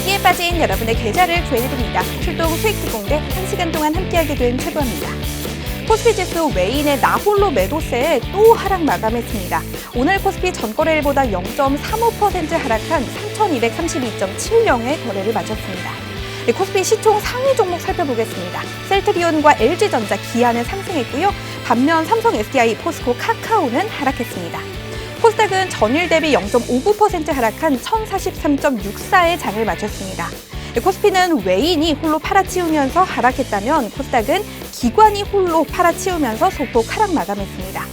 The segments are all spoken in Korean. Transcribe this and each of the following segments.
위기에 빠진 여러분의 계좌를 구해드립니다. 출동 수익 특공대 1시간 동안 함께하게 된 최고입니다. 코스피 지수 외인의 나홀로 매도세에 또 하락 마감했습니다. 오늘 코스피 전거래일보다 0.35% 하락한 3,232.70의 거래를 마쳤습니다. 코스피 시총 상위 종목 살펴보겠습니다. 셀트리온과 LG전자, 기아는 상승했고요. 반면 삼성, SDI, 포스코, 카카오는 하락했습니다. 코스닥은 전일 대비 0.59% 하락한 1,043.64의 장을 마쳤습니다. 코스피는 외인이 홀로 팔아치우면서 하락했다면 코스닥은 기관이 홀로 팔아치우면서 소폭 하락 마감했습니다.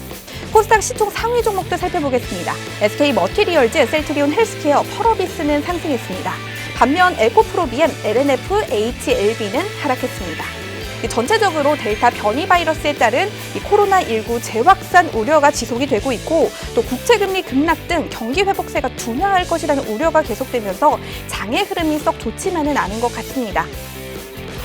코스닥 시총 상위 종목도 살펴보겠습니다. SK머티리얼즈, 셀트리온 헬스케어, 펄어비스는 상승했습니다. 반면 에코프로비엠, LNF, HLB는 하락했습니다. 전체적으로 델타 변이 바이러스에 따른 코로나19 재확산 우려가 지속이 되고 있고 또 국채금리 급락 등 경기 회복세가 둔화할 것이라는 우려가 계속되면서 장의 흐름이 썩 좋지만은 않은 것 같습니다.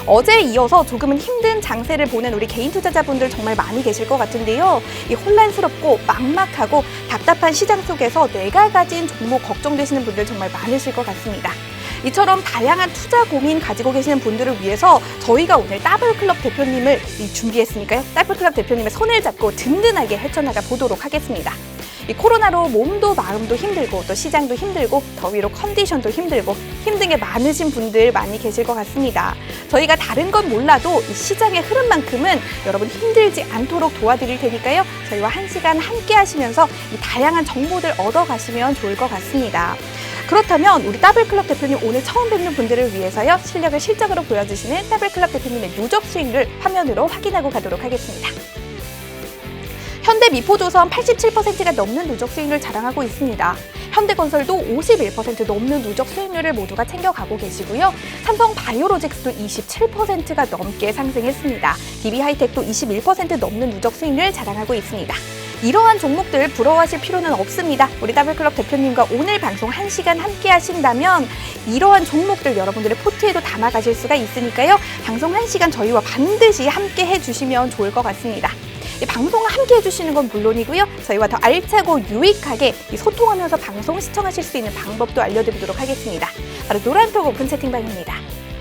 어제에 이어서 조금은 힘든 장세를 보는 우리 개인 투자자분들 정말 많이 계실 것 같은데요. 이 혼란스럽고 막막하고 답답한 시장 속에서 내가 가진 종목 걱정되시는 분들 정말 많으실 것 같습니다. 이처럼 다양한 투자 고민 가지고 계시는 분들을 위해서 저희가 오늘 더블클럽 대표님을 준비했으니까요. 더블클럽 대표님의 손을 잡고 든든하게 헤쳐나가 보도록 하겠습니다. 이 코로나로 몸도 마음도 힘들고 또 시장도 힘들고 더위로 컨디션도 힘들고 힘든 게 많으신 분들 많이 계실 것 같습니다. 저희가 다른 건 몰라도 이 시장의 흐름만큼은 여러분 힘들지 않도록 도와드릴 테니까요. 저희와 1시간 함께 하시면서 이 다양한 정보들 얻어가시면 좋을 것 같습니다. 그렇다면 우리 더블클럽 대표님 오늘 처음 뵙는 분들을 위해서요. 실력을 실적으로 보여주시는 더블클럽 대표님의 누적 수익률 화면으로 확인하고 가도록 하겠습니다. 현대미포조선 87%가 넘는 누적 수익률을 자랑하고 있습니다. 현대건설도 51% 넘는 누적 수익률을 모두가 챙겨가고 계시고요. 삼성바이오로직스도 27%가 넘게 상승했습니다. DB하이텍도 21% 넘는 누적 수익률을 자랑하고 있습니다. 이러한 종목들 부러워하실 필요는 없습니다. 우리 더블클럽 대표님과 오늘 방송 1시간 함께 하신다면 이러한 종목들 여러분들의 포트에도 담아가실 수가 있으니까요. 방송 1시간 저희와 반드시 함께 해주시면 좋을 것 같습니다. 이 방송을 함께 해주시는 건 물론이고요. 저희와 더 알차고 유익하게 소통하면서 방송 시청하실 수 있는 방법도 알려드리도록 하겠습니다. 바로 노란톡 오픈 채팅방입니다.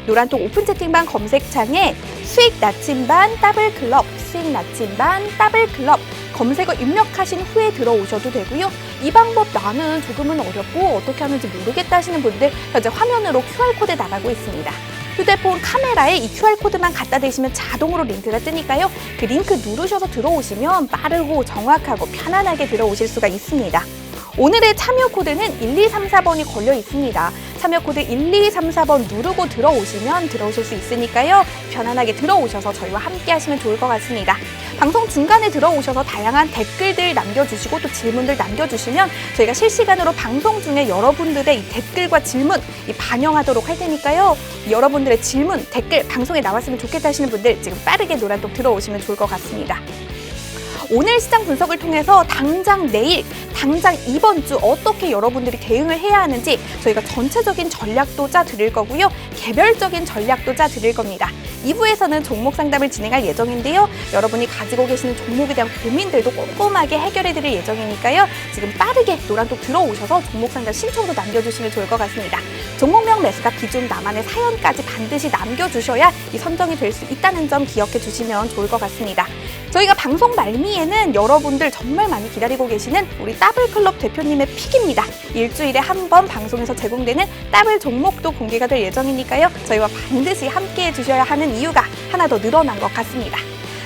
노란톡 오픈 채팅방 검색창에 수익 나침반 더블클럽, 수익 나침반 더블클럽 검색어 입력하신 후에 들어오셔도 되고요. 이 방법 나는 조금은 어렵고 어떻게 하는지 모르겠다 하시는 분들 현재 화면으로 QR코드 나가고 있습니다. 휴대폰 카메라에 이 QR코드만 갖다 대시면 자동으로 링크가 뜨니까요. 그 링크 누르셔서 들어오시면 빠르고 정확하고 편안하게 들어오실 수가 있습니다. 오늘의 참여 코드는 1234번이 걸려 있습니다. 참여 코드 1234번 누르고 들어오시면 들어오실 수 있으니까요. 편안하게 들어오셔서 저희와 함께 하시면 좋을 것 같습니다. 방송 중간에 들어오셔서 다양한 댓글들 남겨주시고 또 질문들 남겨주시면 저희가 실시간으로 방송 중에 여러분들의 이 댓글과 질문 반영하도록 할 테니까요. 여러분들의 질문, 댓글 방송에 나왔으면 좋겠다 하시는 분들 지금 빠르게 노란톡 들어오시면 좋을 것 같습니다. 오늘 시장 분석을 통해서 당장 내일, 당장 이번 주 어떻게 여러분들이 대응을 해야 하는지 저희가 전체적인 전략도 짜드릴 거고요. 개별적인 전략도 짜드릴 겁니다. 2부에서는 종목 상담을 진행할 예정인데요. 여러분이 가지고 계시는 종목에 대한 고민들도 꼼꼼하게 해결해드릴 예정이니까요. 지금 빠르게 노란톡 들어오셔서 종목 상담 신청도 남겨주시면 좋을 것 같습니다. 종목명 매수가 기준 나만의 사연까지 반드시 남겨주셔야 이 선정이 될 수 있다는 점 기억해 주시면 좋을 것 같습니다. 저희가 방송 말미에는 여러분들 정말 많이 기다리고 계시는 우리 더블클럽 대표님의 픽입니다. 일주일에 한 번 방송에서 제공되는 더블 종목도 공개가 될 예정이니까요. 저희와 반드시 함께해 주셔야 하는 이유가 하나 더 늘어난 것 같습니다.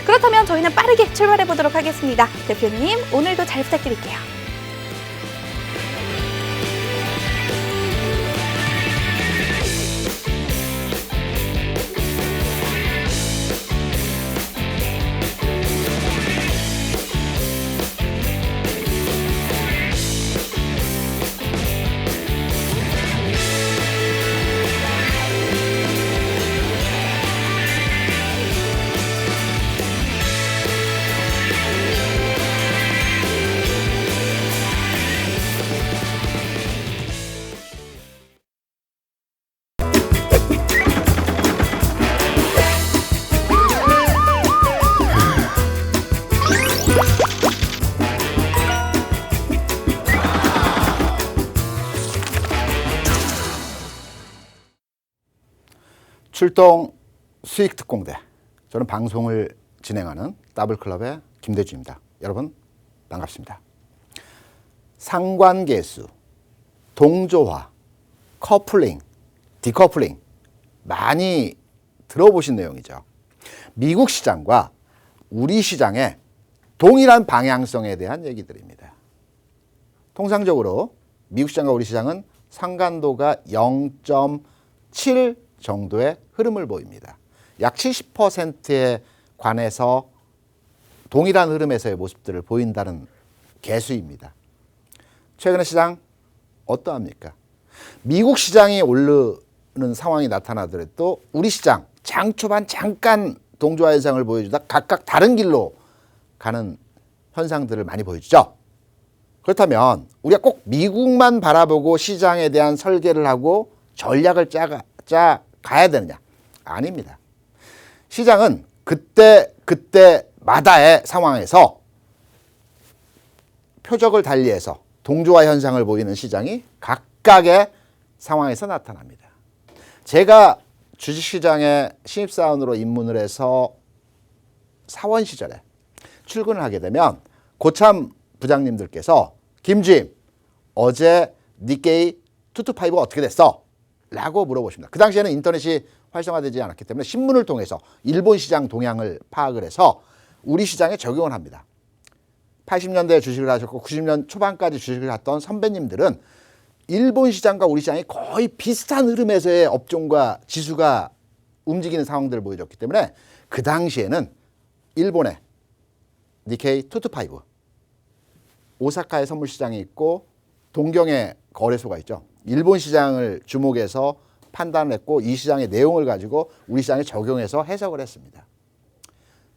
그렇다면 저희는 빠르게 출발해 보도록 하겠습니다. 대표님, 오늘도 잘 부탁드릴게요. 출동 수익 특공대. 저는 방송을 진행하는 더블클럽의 김대주입니다. 여러분 반갑습니다. 상관계수, 동조화, 커플링, 디커플링 많이 들어보신 내용이죠. 미국 시장과 우리 시장의 동일한 방향성에 대한 얘기들입니다. 통상적으로 미국 시장과 우리 시장은 상관도가 0.7 정도의 흐름을 보입니다. 약 70%에 관해서 동일한 흐름에서의 모습들을 보인다는 개수입니다. 최근의 시장 어떠합니까? 미국 시장이 오르는 상황이 나타나더라도 우리 시장 장 초반 잠깐 동조화 현상을 보여주다 각각 다른 길로 가는 현상들을 많이 보여주죠. 그렇다면 우리가 꼭 미국만 바라보고 시장에 대한 설계를 하고 전략을 짜 가야 되느냐? 아닙니다. 시장은 그때마다의 상황에서 표적을 달리해서 동조화 현상을 보이는 시장이 각각의 상황에서 나타납니다. 제가 주식시장에 신입사원으로 입문을 해서 사원 시절에 출근을 하게 되면 고참 부장님들께서 김주임 어제 니케이 225 어떻게 됐어? 라고 물어보십니다. 그 당시에는 인터넷이 활성화되지 않았기 때문에 신문을 통해서 일본 시장 동향을 파악을 해서 우리 시장에 적용을 합니다. 80년대에 주식을 하셨고 90년 초반까지 주식을 했던 선배님들은 일본 시장과 우리 시장이 거의 비슷한 흐름에서의 업종과 지수가 움직이는 상황들을 보여줬기 때문에 그 당시에는 일본의 니케이 225, 오사카의 선물시장이 있고 동경의 거래소가 있죠. 일본 시장을 주목해서 판단을 했고 이 시장의 내용을 가지고 우리 시장에 적용해서 해석을 했습니다.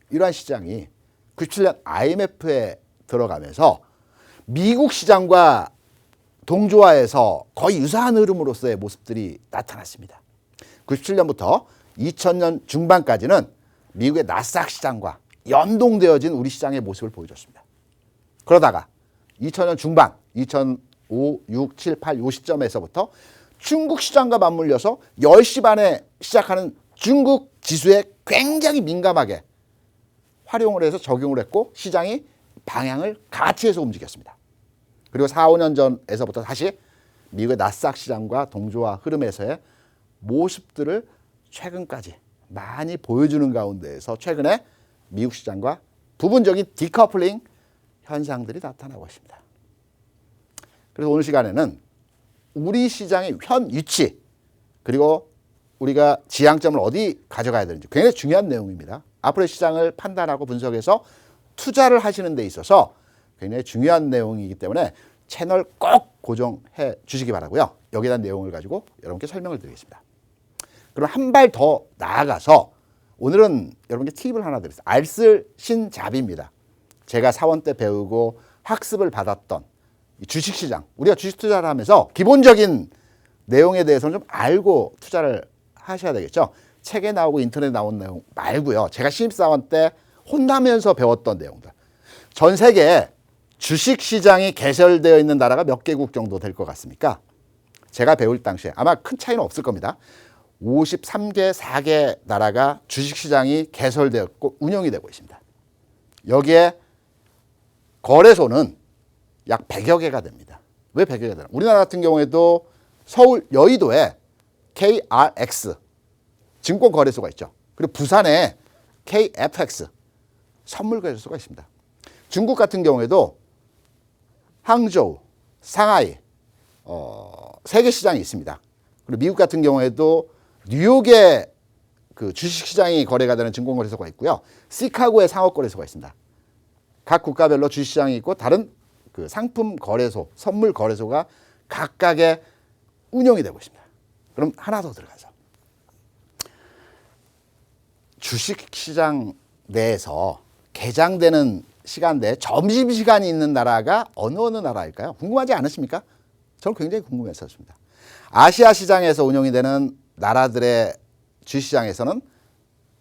이러한 시장이 97년 IMF에 들어가면서 미국 시장과 동조화해서 거의 유사한 흐름으로서의 모습들이 나타났습니다. 97년부터 2000년 중반까지는 미국의 나스닥 시장과 연동되어진 우리 시장의 모습을 보여줬습니다. 그러다가 2000년 중반, 2005, 6, 7, 8 요 시점에서부터 중국 시장과 맞물려서 10시 반에 시작하는 중국 지수에 굉장히 민감하게 활용을 해서 적용을 했고 시장이 방향을 같이 해서 움직였습니다. 그리고 4, 5년 전에서부터 다시 미국의 나스닥 시장과 동조화 흐름에서의 모습들을 최근까지 많이 보여주는 가운데에서 최근에 미국 시장과 부분적인 디커플링 현상들이 나타나고 있습니다. 그래서 오늘 시간에는 우리 시장의 현 위치 그리고 우리가 지향점을 어디 가져가야 되는지 굉장히 중요한 내용입니다. 앞으로의 시장을 판단하고 분석해서 투자를 하시는 데 있어서 굉장히 중요한 내용이기 때문에 채널 꼭 고정해 주시기 바라고요. 여기에 대한 내용을 가지고 여러분께 설명을 드리겠습니다. 그럼 한 발 더 나아가서 오늘은 여러분께 팁을 하나 드리겠습니다. 알쓸신잡입니다. 제가 사원 때 배우고 학습을 받았던 주식시장, 우리가 주식 투자를 하면서 기본적인 내용에 대해서는 좀 알고 투자를 하셔야 되겠죠. 책에 나오고 인터넷에 나온 내용 말고요. 제가 신입사원 때 혼나면서 배웠던 내용들. 전 세계에 주식시장이 개설되어 있는 나라가 몇 개국 정도 될 것 같습니까? 제가 배울 당시에 아마 큰 차이는 없을 겁니다. 53개, 4개 나라가 주식시장이 개설되었고 운영이 되고 있습니다. 여기에 거래소는 약 100여 개가 됩니다. 왜 100여 개가 되나? 우리나라 같은 경우에도 서울 여의도에 KRX 증권거래소가 있죠. 그리고 부산에 KFX 선물거래소가 있습니다. 중국 같은 경우에도 항저우, 상하이 세계시장이 있습니다. 그리고 미국 같은 경우에도 뉴욕에 그 주식시장이 거래가 되는 증권거래소가 있고요. 시카고에 상업거래소가 있습니다. 각 국가별로 주식시장이 있고 다른 그 상품 거래소, 선물 거래소가 각각의 운영이 되고 있습니다. 그럼 하나 더 들어가서 주식시장 내에서 개장되는 시간대에 점심시간이 있는 나라가 어느 나라일까요? 궁금하지 않으십니까? 저는 굉장히 궁금했었습니다. 아시아 시장에서 운영이 되는 나라들의 주식시장에서는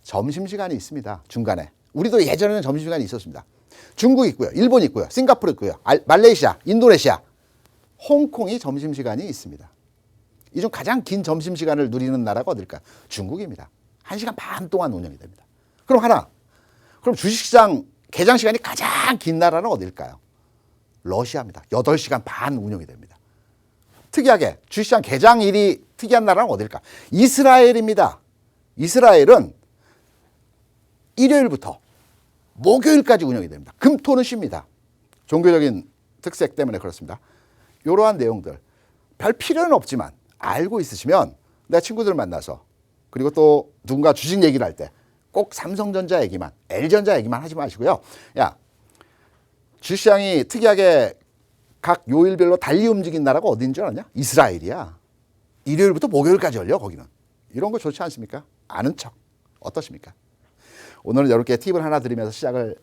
점심시간이 있습니다. 중간에. 우리도 예전에는 점심시간이 있었습니다. 중국 있고요. 일본 있고요. 싱가포르 있고요. 말레이시아, 인도네시아, 홍콩이 점심시간이 있습니다. 이 중 가장 긴 점심시간을 누리는 나라가 어딜까? 중국입니다. 1시간 반 동안 운영이 됩니다. 그럼 그럼 주식시장 개장 시간이 가장 긴 나라는 어딜까요? 러시아입니다. 8시간 반 운영이 됩니다. 특이하게 주식시장 개장일이 특이한 나라는 어딜까? 이스라엘입니다. 이스라엘은 일요일부터 목요일까지 운영이 됩니다. 금토는 쉽니다. 종교적인 특색 때문에 그렇습니다. 이러한 내용들 별 필요는 없지만 알고 있으시면 내 친구들 만나서 그리고 또 누군가 주식 얘기를 할 때 꼭 삼성전자 얘기만, L전자 얘기만 하지 마시고요. 야, 주식시장이 특이하게 각 요일별로 달리 움직인 나라가 어딘 줄 아냐? 이스라엘이야. 일요일부터 목요일까지 열려 거기는. 이런 거 좋지 않습니까? 아는 척. 어떠십니까? 오늘은 여러분께 팁을 하나 드리면서 시작을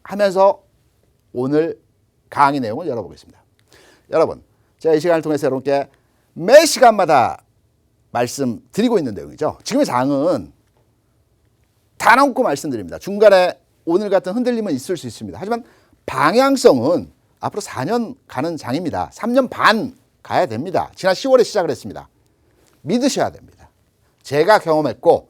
하면서 오늘 강의 내용을 열어보겠습니다. 여러분, 제가 이 시간을 통해서 여러분께 매 시간마다 말씀드리고 있는 내용이죠. 지금의 장은 다 나놓고 말씀드립니다. 중간에 오늘 같은 흔들림은 있을 수 있습니다. 하지만 방향성은 앞으로 4년 가는 장입니다. 3년 반 가야 됩니다. 지난 10월에 시작을 했습니다. 믿으셔야 됩니다. 제가 경험했고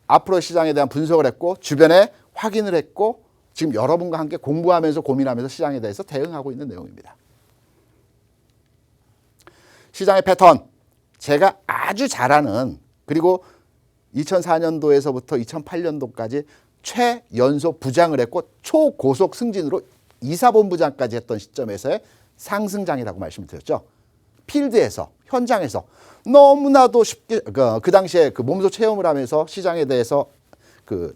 앞으로 시장에 대한 분석을 했고 주변에 확인을 했고 지금 여러분과 함께 공부하면서 고민하면서 시장에 대해서 대응하고 있는 내용입니다. 시장의 패턴, 제가 아주 잘 아는 그리고 2004년도에서부터 2008년도까지 최연소 부장을 했고 초고속 승진으로 이사본부장까지 했던 시점에서의 상승장이라고 말씀을 드렸죠. 필드에서, 현장에서 너무나도 쉽게 그 당시에 그 몸소 체험을 하면서 시장에 대해서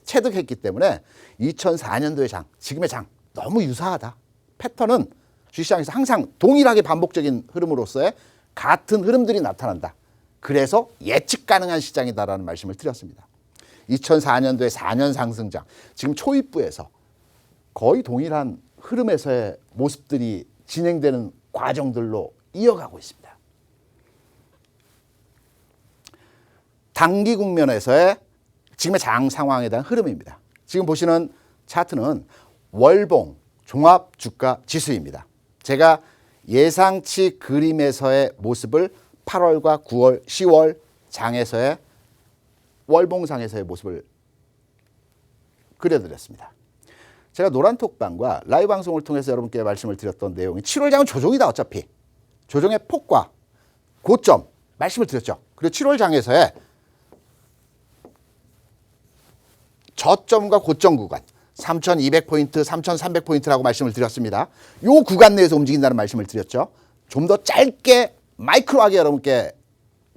체득했기 때문에 2004년도의 장, 지금의 장 너무 유사하다. 패턴은 주식시장에서 항상 동일하게 반복적인 흐름으로서의 같은 흐름들이 나타난다. 그래서 예측 가능한 시장이다라는 말씀을 드렸습니다. 2004년도에 4년 상승장, 지금 초입부에서 거의 동일한 흐름에서의 모습들이 진행되는 과정들로 이어가고 있습니다. 단기 국면에서의 지금의 장 상황에 대한 흐름입니다. 지금 보시는 차트는 월봉 종합 주가 지수입니다. 제가 예상치 그림에서의 모습을 8월과 9월, 10월 장에서의 월봉상에서의 모습을 그려드렸습니다. 제가 노란톡방과 라이브 방송을 통해서 여러분께 말씀을 드렸던 내용이 7월장은 조정이다. 어차피 조정의 폭과 고점 말씀을 드렸죠. 그리고 7월장에서의 저점과 고점 구간 3,200포인트, 3,300포인트라고 말씀을 드렸습니다. 이 구간 내에서 움직인다는 말씀을 드렸죠. 좀 더 짧게 마이크로하게 여러분께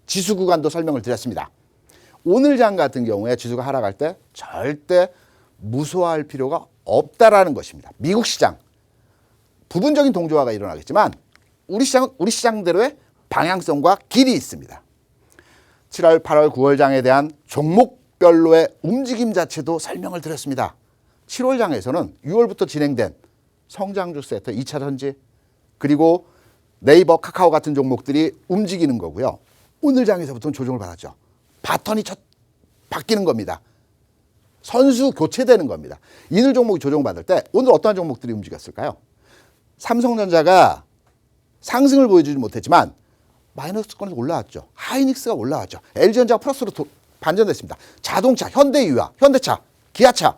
지수 구간도 설명을 드렸습니다. 오늘 장 같은 경우에 지수가 하락할 때 절대 무서워할 필요가 없다라는 것입니다. 미국 시장 부분적인 동조화가 일어나겠지만 우리 시장은 우리 시장대로의 방향성과 길이 있습니다. 7월, 8월, 9월 장에 대한 종목별로의 움직임 자체도 설명을 드렸습니다. 7월 장에서는 6월부터 진행된 성장주 세트 2차 전지 그리고 네이버, 카카오 같은 종목들이 움직이는 거고요. 오늘 장에서부터는 조정을 받았죠. 바턴이 바뀌는 겁니다. 선수 교체되는 겁니다. 이늘 종목이 조정받을 때 오늘 어떠한 종목들이 움직였을까요? 삼성전자가 상승을 보여주지 못했지만 마이너스권에서 올라왔죠. 하이닉스가 올라왔죠. LG전자가 플러스로 반전됐습니다. 자동차, 현대유아, 현대차, 기아차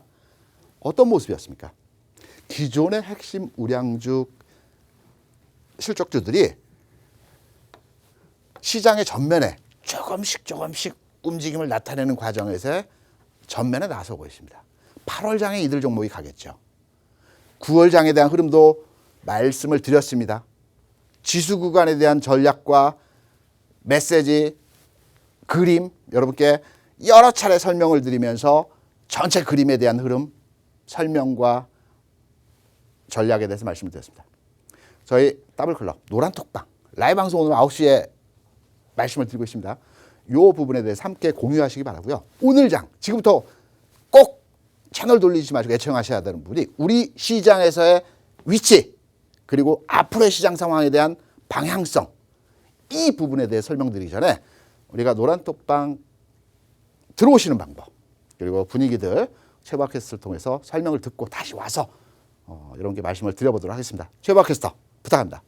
어떤 모습이었습니까? 기존의 핵심 우량주 실적주들이 시장의 전면에 조금씩 움직임을 나타내는 과정에서 전면에 나서고 있습니다. 8월장에 이들 종목이 가겠죠. 9월장에 대한 흐름도 말씀을 드렸습니다. 지수 구간에 대한 전략과 메시지, 그림 여러분께 여러 차례 설명을 드리면서 전체 그림에 대한 흐름, 설명과 전략에 대해서 말씀을 드렸습니다. 저희 더블클럽 노란톡방 라이브 방송 오늘 9시에 말씀을 드리고 있습니다. 이 부분에 대해서 함께 공유하시기 바라고요. 오늘 장 지금부터 꼭 채널 돌리지 마시고 애청하셔야 되는 분이 우리 시장에서의 위치 그리고 앞으로의 시장 상황에 대한 방향성 이 부분에 대해 설명드리기 전에 우리가 노란톡방 들어오시는 방법 그리고 분위기들 최박 캐스트를 통해서 설명을 듣고 다시 와서 이런 게 말씀을 드려보도록 하겠습니다. 최박 캐스터 부탁합니다.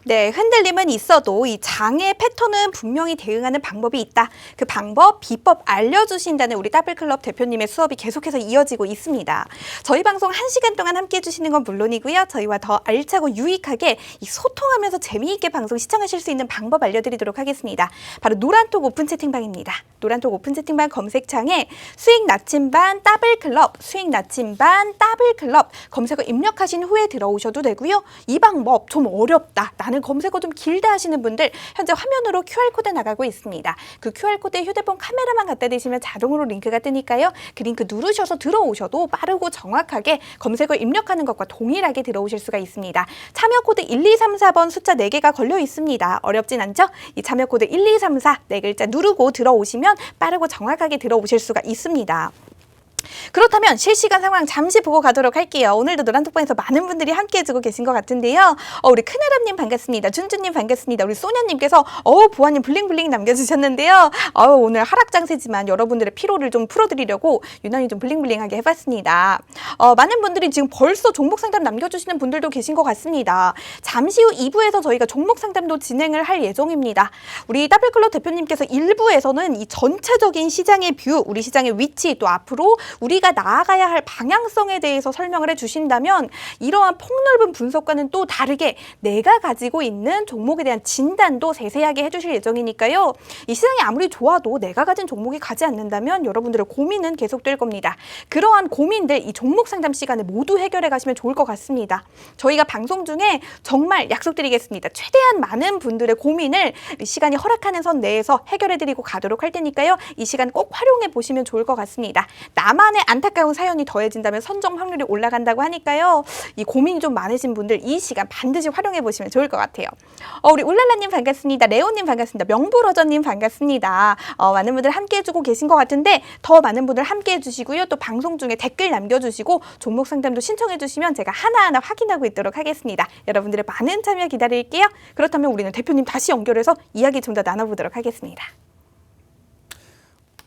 네, 흔들림은 있어도 이 장의 패턴은 분명히 대응하는 방법이 있다. 그 방법, 비법 알려주신다는 우리 따블클럽 대표님의 수업이 계속해서 이어지고 있습니다. 저희 방송 1시간 동안 함께 해주시는 건 물론이고요. 저희와 더 알차고 유익하게 이 소통하면서 재미있게 방송 시청하실 수 있는 방법 알려드리도록 하겠습니다. 바로 노란톡 오픈 채팅방입니다. 노란톡 오픈 채팅방 검색창에 수익 나침반 따블클럽, 수익 나침반 따블클럽 검색어 입력하신 후에 들어오셔도 되고요. 이 방법 좀 어렵다. 나는 검색어 좀 길다 하시는 분들 현재 화면으로 QR코드 나가고 있습니다. 그 QR코드에 휴대폰 카메라만 갖다 대시면 자동으로 링크가 뜨니까요. 그 링크 누르셔서 들어오셔도 빠르고 정확하게 검색어 입력하는 것과 동일하게 들어오실 수가 있습니다. 참여 코드 1234번 숫자 4개가 걸려 있습니다. 어렵진 않죠? 이 참여 코드 1234 4글자 누르고 들어오시면 빠르고 정확하게 들어오실 수가 있습니다. 그렇다면 실시간 상황 잠시 보고 가도록 할게요. 오늘도 노란톡방에서 많은 분들이 함께 해주고 계신 것 같은데요. 우리 큰아람님 반갑습니다. 준주님 반갑습니다. 우리 소녀님께서 보아님 블링블링 남겨주셨는데요. 오늘 하락장세지만 여러분들의 피로를 좀 풀어드리려고 유난히 좀 블링블링하게 해봤습니다. 많은 분들이 지금 벌써 종목 상담 남겨주시는 분들도 계신 것 같습니다. 잠시 후 2부에서 저희가 종목 상담도 진행을 할 예정입니다. 우리 따블클럽 대표님께서 1부에서는 이 전체적인 시장의 뷰, 우리 시장의 위치, 또 앞으로 우리가 나아가야 할 방향성에 대해서 설명을 해주신다면 이러한 폭넓은 분석과는 또 다르게 내가 가지고 있는 종목에 대한 진단도 세세하게 해주실 예정이니까요. 이 시장이 아무리 좋아도 내가 가진 종목이 가지 않는다면 여러분들의 고민은 계속될 겁니다. 그러한 고민들 이 종목 상담 시간에 모두 해결해 가시면 좋을 것 같습니다. 저희가 방송 중에 정말 약속드리겠습니다. 최대한 많은 분들의 고민을 시간이 허락하는 선 내에서 해결해드리고 가도록 할 테니까요. 이 시간 꼭 활용해 보시면 좋을 것 같습니다. 나만의 안타까운 사연이 더해진다면 선정 확률이 올라간다고 하니까요. 이 고민이 좀 많으신 분들 이 시간 반드시 활용해 보시면 좋을 것 같아요. 우리 울랄라님 반갑습니다. 레오님 반갑습니다. 명불허전님 반갑습니다. 많은 분들 함께 해주고 계신 것 같은데 더 많은 분들 함께 해주시고요. 또 방송 중에 댓글 남겨주시고 종목 상담도 신청해 주시면 제가 하나하나 확인하고 있도록 하겠습니다. 여러분들의 많은 참여 기다릴게요. 그렇다면 우리는 대표님 다시 연결해서 이야기 좀 더 나눠보도록 하겠습니다.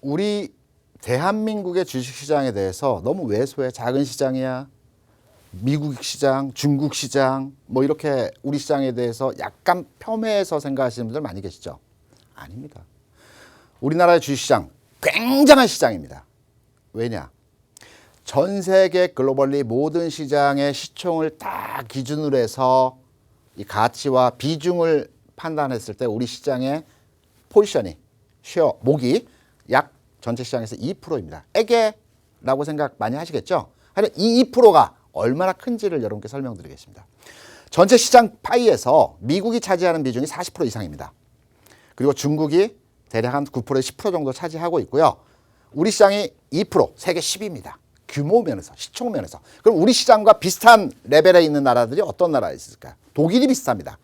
우리 대한민국의 주식시장에 대해서 너무 왜소해. 작은 시장이야. 미국 시장, 중국 시장 뭐 이렇게 우리 시장에 대해서 약간 폄훼해서 생각하시는 분들 많이 계시죠? 아닙니다. 우리나라의 주식시장 굉장한 시장입니다. 왜냐? 전 세계 글로벌리 모든 시장의 시총을 다 기준으로 해서 이 가치와 비중을 판단했을 때 우리 시장의 포지션이 쉐어, 목이 약 전체 시장에서 2%입니다. 에게라고 생각 많이 하시겠죠? 하여튼 이 2%가 얼마나 큰지를 여러분께 설명드리겠습니다. 전체 시장 파이에서 미국이 차지하는 비중이 40% 이상입니다. 그리고 중국이 대략 한 9%에 10% 정도 차지하고 있고요. 우리 시장이 2%, 세계 10위입니다. 규모 면에서, 시총 면에서. 그럼 우리 시장과 비슷한 레벨에 있는 나라들이 어떤 나라가 있을까요? 독일이 비슷합니다.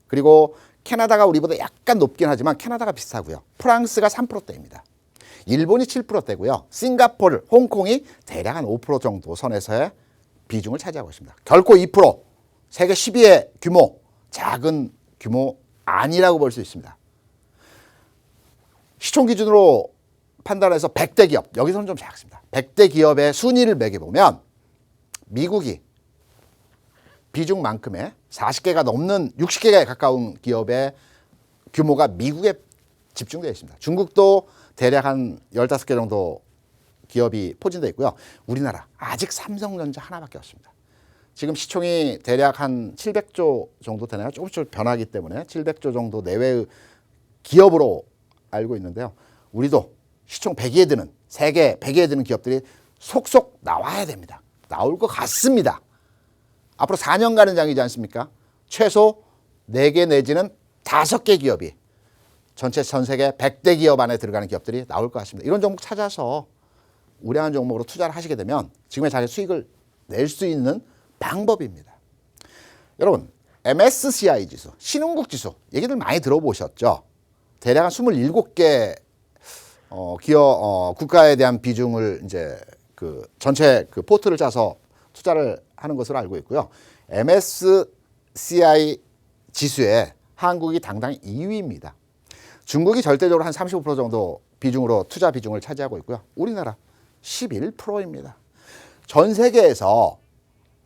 그리고 캐나다가 우리보다 약간 높긴 하지만 캐나다가 비슷하고요. 프랑스가 3%대입니다. 일본이 7%대고요. 싱가포르, 홍콩이 대략 한 5% 정도 선에서의 비중을 차지하고 있습니다. 결코 2%, 세계 10위의 규모, 작은 규모 아니라고 볼 수 있습니다. 시총 기준으로 판단해서 100대 기업, 여기서는 좀 작습니다. 100대 기업의 순위를 매겨보면 미국이 비중만큼의 40개가 넘는 60개에 가까운 기업의 규모가 미국에 집중되어 있습니다. 중국도 대략 한 15개 정도 기업이 포진되어 있고요. 우리나라 아직 삼성전자 하나밖에 없습니다. 지금 시총이 대략 한 700조 정도 되나요? 조금씩 변하기 때문에 700조 정도 내외의 기업으로 알고 있는데요. 우리도 시총 100위에 드는, 세계 100위에 드는 기업들이 속속 나와야 됩니다. 나올 것 같습니다. 앞으로 4년간의 장이지 않습니까? 최소 4개 내지는 5개 기업이 전체 전 세계 100대 기업 안에 들어가는 기업들이 나올 것 같습니다. 이런 종목 찾아서 우량한 종목으로 투자를 하시게 되면 지금의 자기 수익을 낼 수 있는 방법입니다. 여러분, MSCI 지수, 신흥국 지수 얘기들 많이 들어보셨죠? 대략 한 27개 기업 국가에 대한 비중을 이제 그 전체 그 포트를 짜서 투자를 하는 것으로 알고 있고요. MSCI 지수에 한국이 당당히 2위입니다. 중국이 절대적으로 한 35% 정도 비중으로 투자 비중을 차지하고 있고요. 우리나라 11%입니다. 전 세계에서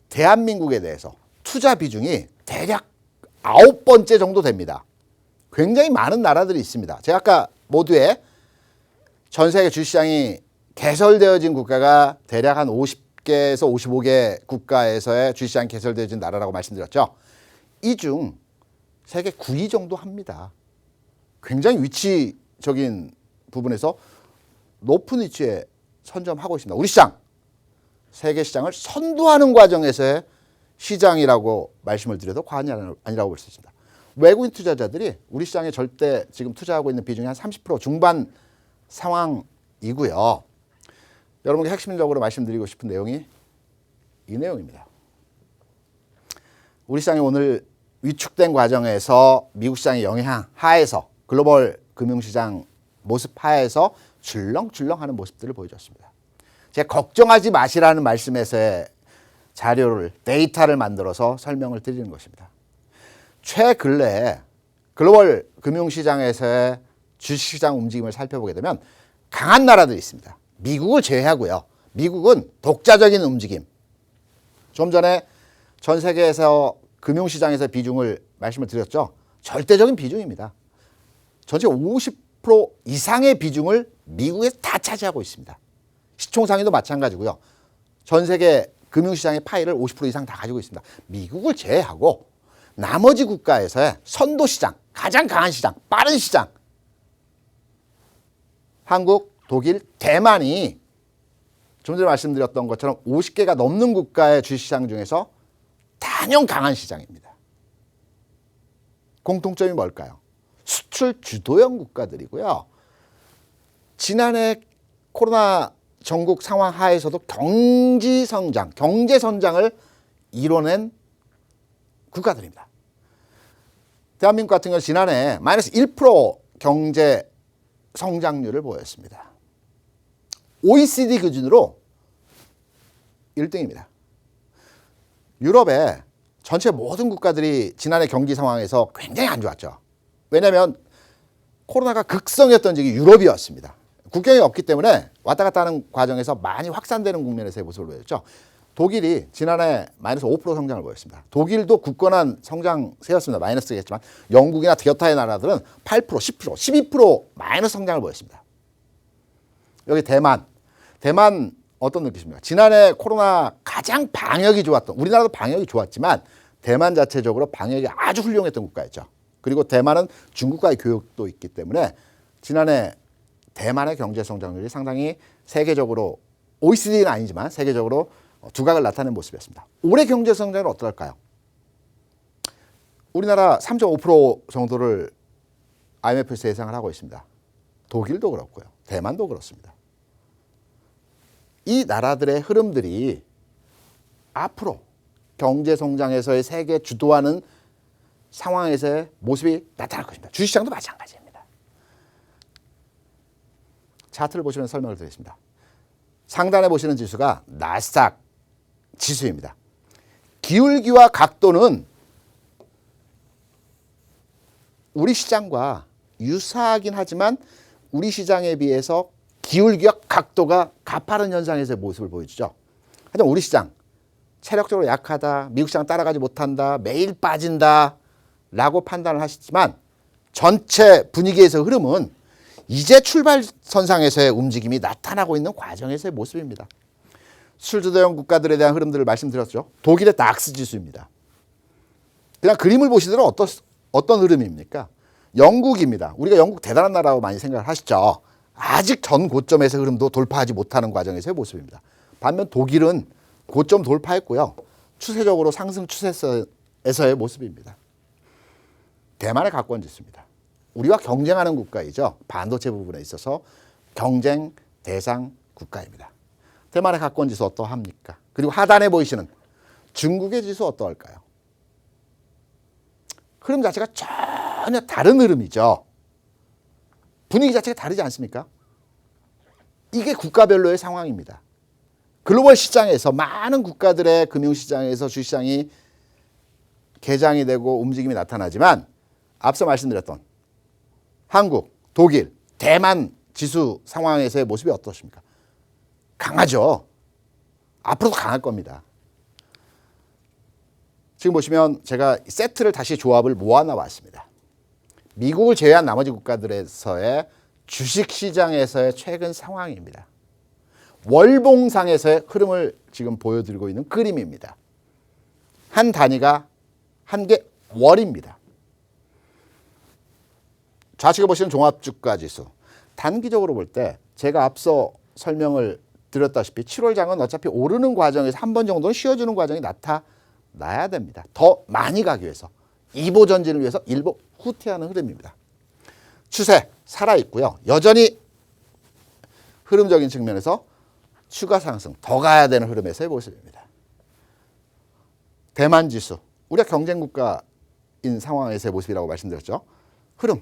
대한민국에 대해서 투자 비중이 대략 9번째 정도 됩니다. 굉장히 많은 나라들이 있습니다. 제가 아까 모두에 전 세계 주식시장이 개설되어진 국가가 대략 한 50개에서 55개 국가에서의 주식시장이 개설되어진 나라라고 말씀드렸죠. 이 중 세계 9위 정도 합니다. 굉장히 위치적인 부분에서 높은 위치에 선점하고 있습니다. 우리 시장, 세계 시장을 선도하는 과정에서의 시장이라고 말씀을 드려도 과언이 아니라고 볼 수 있습니다. 외국인 투자자들이 우리 시장에 절대 지금 투자하고 있는 비중이 한 30% 중반 상황이고요. 여러분께 핵심적으로 말씀드리고 싶은 내용이 이 내용입니다. 우리 시장이 오늘 위축된 과정에서 미국 시장의 영향 하에서 글로벌 금융시장 모습 하에서 줄렁줄렁하는 모습들을 보여줬습니다. 제가 걱정하지 마시라는 말씀에서의 자료를, 데이터를 만들어서 설명을 드리는 것입니다. 최근래에 글로벌 금융시장에서의 주식시장 움직임을 살펴보게 되면 강한 나라들이 있습니다. 미국을 제외하고요. 미국은 독자적인 움직임. 좀 전에 전 세계에서 금융시장에서 비중을 말씀을 드렸죠. 절대적인 비중입니다. 전체 50% 이상의 비중을 미국에서 다 차지하고 있습니다. 시총상위도 마찬가지고요. 전 세계 금융시장의 파이를 50% 이상 다 가지고 있습니다. 미국을 제외하고 나머지 국가에서의 선도시장, 가장 강한 시장, 빠른 시장, 한국, 독일, 대만이 좀 전에 말씀드렸던 것처럼 50개가 넘는 국가의 주식시장 중에서 단연 강한 시장입니다. 공통점이 뭘까요? 수출 주도형 국가들이고요. 지난해 코로나 전국 상황 하에서도 경제 성장을 이뤄낸 국가들입니다. 대한민국 같은 경우 지난해 마이너스 1% 경제 성장률을 보였습니다. OECD 기준으로 1등입니다. 유럽의 전체 모든 국가들이 지난해 경기 상황에서 굉장히 안 좋았죠. 왜냐하면 코로나가 극성이었던 지역이 유럽이었습니다. 국경이 없기 때문에 왔다 갔다 하는 과정에서 많이 확산되는 국면에서의 모습을 보였죠. 독일이 지난해 마이너스 5% 성장을 보였습니다. 독일도 굳건한 성장세였습니다. 마이너스겠지만 영국이나 곁타의 나라들은 8%, 10%, 12% 마이너스 성장을 보였습니다. 여기 대만 어떤 느낌입니까? 지난해 코로나 가장 방역이 좋았던, 우리나라도 방역이 좋았지만 대만 자체적으로 방역이 아주 훌륭했던 국가였죠. 그리고 대만은 중국과의 교역도 있기 때문에 지난해 대만의 경제 성장률이 상당히 세계적으로, OECD는 아니지만 세계적으로 두각을 나타낸 모습이었습니다. 올해 경제 성장은 어떨까요? 우리나라 3.5% 정도를 IMF에서 예상을 하고 있습니다. 독일도 그렇고요. 대만도 그렇습니다. 이 나라들의 흐름들이 앞으로 경제 성장에서의 세계 주도하는 상황에서의 모습이 나타날 것입니다. 주식시장도 마찬가지입니다. 차트를 보시면 설명을 드리겠습니다. 상단에 보시는 지수가 나스닥 지수입니다. 기울기와 각도는 우리 시장과 유사하긴 하지만 우리 시장에 비해서 기울기와 각도가 가파른 현상에서의 모습을 보여주죠. 하지만 우리 시장 체력적으로 약하다, 미국 시장 따라가지 못한다, 매일 빠진다 라고 판단을 하시지만 전체 분위기에서 흐름은 이제 출발선상에서의 움직임이 나타나고 있는 과정에서의 모습입니다. 수출주도형 국가들에 대한 흐름들을 말씀드렸죠. 독일의 닥스 지수입니다. 그냥 그림을 보시더라도 어떤 흐름입니까? 영국입니다. 우리가 영국 대단한 나라라고 많이 생각을 하시죠. 아직 전 고점에서 흐름도 돌파하지 못하는 과정에서의 모습입니다. 반면 독일은 고점 돌파했고요. 추세적으로 상승 추세에서의 모습입니다. 대만의 가권 지수입니다. 우리와 경쟁하는 국가이죠. 반도체 부분에 있어서 경쟁 대상 국가입니다. 대만의 가권 지수 어떠합니까? 그리고 하단에 보이시는 중국의 지수 어떠할까요? 흐름 자체가 전혀 다른 흐름이죠. 분위기 자체가 다르지 않습니까? 이게 국가별로의 상황입니다. 글로벌 시장에서 많은 국가들의 금융시장에서 주식시장이 개장이 되고 움직임이 나타나지만 앞서 말씀드렸던 한국, 독일, 대만 지수 상황에서의 모습이 어떠십니까? 강하죠. 앞으로도 강할 겁니다. 지금 보시면 제가 세트를 다시 조합을 모아놔왔습니다. 미국을 제외한 나머지 국가들에서의 주식시장에서의 최근 상황입니다. 월봉상에서의 흐름을 지금 보여드리고 있는 그림입니다. 한 단위가 한 개 월입니다. 좌측에 보시는 종합주가지수. 단기적으로 볼 때 제가 앞서 설명을 드렸다시피 7월장은 어차피 오르는 과정에서 한 번 정도는 쉬어주는 과정이 나타나야 됩니다. 더 많이 가기 위해서. 2보 전진을 위해서 1보 후퇴하는 흐름입니다. 추세 살아있고요. 여전히 흐름적인 측면에서 추가 상승, 더 가야 되는 흐름에서의 모습입니다. 대만 지수, 우리가 경쟁 국가인 상황에서의 모습이라고 말씀드렸죠. 흐름,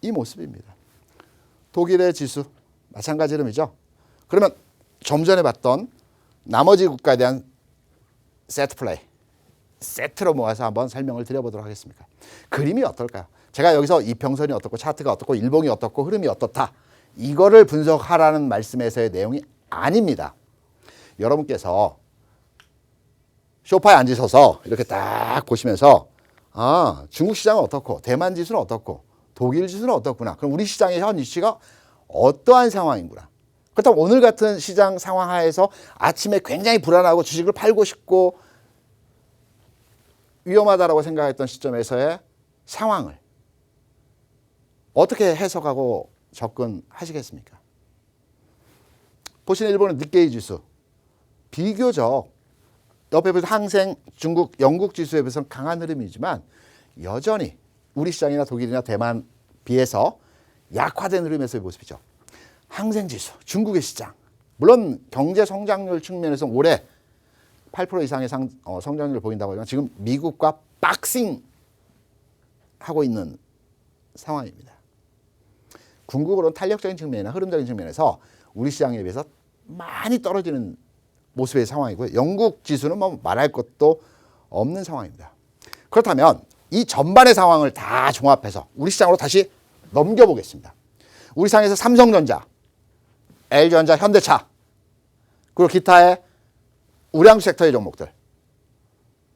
이 모습입니다. 독일의 지수, 마찬가지 흐름이죠. 그러면 좀 전에 봤던 나머지 국가에 대한 세트 플레이, 세트로 모아서 한번 설명을 드려보도록 하겠습니다. 그림이 어떨까요? 제가 여기서 이평선이 어떻고 차트가 어떻고 일봉이 어떻고 흐름이 어떻다, 이거를 분석하라는 말씀에서의 내용이 아닙니다. 여러분께서 소파에 앉으셔서 이렇게 딱 보시면서 중국 시장은 어떻고 대만 지수는 어떻고 독일 지수는 어떻구나. 그럼 우리 시장의 현 위치가 어떠한 상황인구나. 그렇다면 오늘 같은 시장 상황 하에서 아침에 굉장히 불안하고 주식을 팔고 싶고 위험하다라고 생각했던 시점에서의 상황을 어떻게 해석하고 접근하시겠습니까? 보시는 일본의 니케이 지수, 비교적 옆에 보시는 항생, 중국, 영국 지수에 비해서는 강한 흐름이지만 여전히 우리 시장이나 독일이나 대만 비해서 약화된 흐름에서의 모습이죠. 항생 지수, 중국의 시장, 물론 경제 성장률 측면에서 올해 8% 이상의 성장률을 보인다고 하지만 지금 미국과 박싱 하고 있는 상황입니다. 궁극으로는 탄력적인 측면이나 흐름적인 측면에서 우리 시장에 비해서 많이 떨어지는 모습의 상황이고요. 영국 지수는 뭐 말할 것도 없는 상황입니다. 그렇다면 이 전반의 상황을 다 종합해서 우리 시장으로 다시 넘겨보겠습니다. 우리 시장에서 삼성전자, LG전자, 현대차, 그리고 기타의 우량주 섹터의 종목들.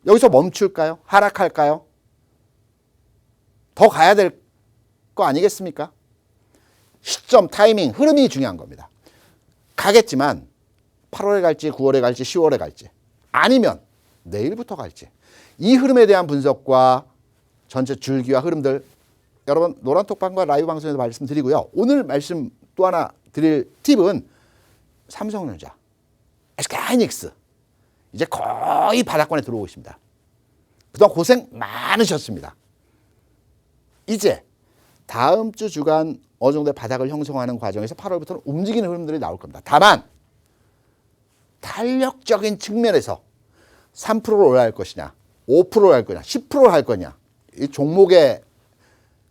여기서 멈출까요? 하락할까요? 더 가야 될 거 아니겠습니까? 시점, 타이밍, 흐름이 중요한 겁니다. 가겠지만 8월에 갈지 9월에 갈지 10월에 갈지 아니면 내일부터 갈지 이 흐름에 대한 분석과 전체 줄기와 흐름들 여러분 노란톡방과 라이브 방송에서 말씀드리고요. 오늘 말씀 또 하나 드릴 팁은 삼성전자, SK하이닉스 이제 거의 바닥권에 들어오고 있습니다. 그동안 고생 많으셨습니다. 이제 다음 주 주간 어느 정도의 바닥을 형성하는 과정에서 8월부터는 움직이는 흐름들이 나올 겁니다. 다만 탄력적인 측면에서 3%를 올라갈 것이냐, 5%를 할 거냐, 10%를 할 거냐, 이 종목의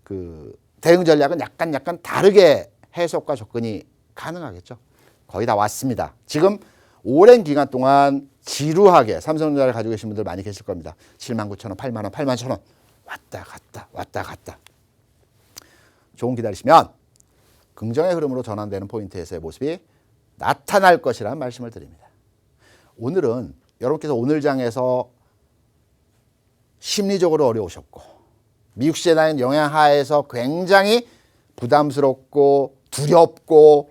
그 대응 전략은 약간 다르게 해석과 접근이 가능하겠죠. 거의 다 왔습니다. 지금 오랜 기간 동안 지루하게 삼성전자를 가지고 계신 분들 많이 계실 겁니다. 79,000원, 8만원, 81,000원 왔다 갔다 왔다 갔다. 조금 기다리시면 긍정의 흐름으로 전환되는 포인트에서의 모습이 나타날 것이라는 말씀을 드립니다. 오늘은 여러분께서 오늘 장에서 심리적으로 어려우셨고 미국 시장의 영향 하에서 굉장히 부담스럽고 두렵고